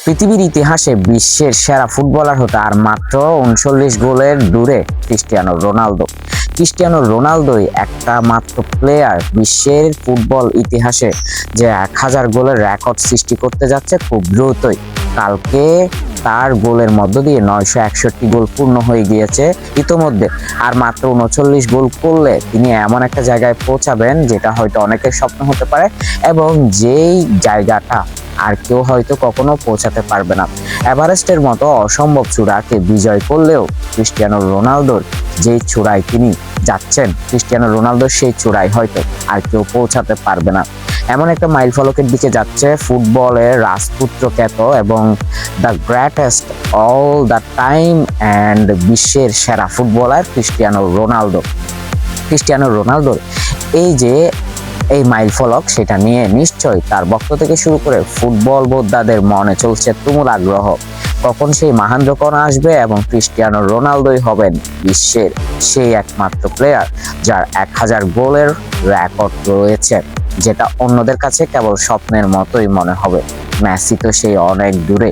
পৃথিবীর ইতিহাসে বিশ্বের সেরা ফুটবলার হতে আর মাত্র 39 গোলের দূরে ক্রিস্টিয়ানো রোনালদো। ক্রিস্টিয়ানো রোনালদোই একটা মাত্র প্লেয়ার বিশ্বের ফুটবল ইতিহাসে যে 1000 গোলের রেকর্ড সৃষ্টি করতে যাচ্ছে খুব দ্রুতই। কালকে তার গোলের মধ্য দিয়ে 961 গোল পূর্ণ হয়ে গিয়েছে ইতোমধ্যে। আর মাত্র 39 গোল করলে তিনি এমন একটা জায়গায় পৌঁছাবেন যেটা হয়তো অনেকের স্বপ্ন হতে পারে, এবং যেই জায়গাটা আর কেউ হয়তো কখনো পৌঁছাতে পারবে না। এভারেস্টের মতো অসম্ভব চূড়াকে বিজয় করলেও ক্রিস্টিয়ানো রোনালদোর যেই চূড়ায় তিনি যাচ্ছেন, ক্রিস্টিয়ানো রোনালদোর সেই চূড়ায় হয়তো আর কেউ পৌঁছাতে পারবে না। এমন একটা মাইল ফলকের দিকে যাচ্ছে ফুটবলের রাজপুত্র খ্যাত এবং the greatest all the time and বিশ্বের সেরা ফুটবলার ক্রিস্টিয়ানো রোনালদো। ক্রিস্টিয়ানো রোনালদোর এই মাইল ফলক, সেটা নিয়ে নিশ্চয়ই তার ভক্ত থেকে শুরু করে ফুটবল বোদ্ধাদের মনে চলছে তুমুল আগ্রহ। কখন সেই মহেন্দ্রক্ষণ আসবে এবং ক্রিস্টিয়ানো রোনালদোই হবেন বিশ্বের সেই একমাত্র প্লেয়ার যার 1000 গোলের রেকর্ড রয়েছে, যেটা অন্যদের কাছে কেবল স্বপ্নের মতোই মনে হবে। মেসি তো সেই অনেক দূরে।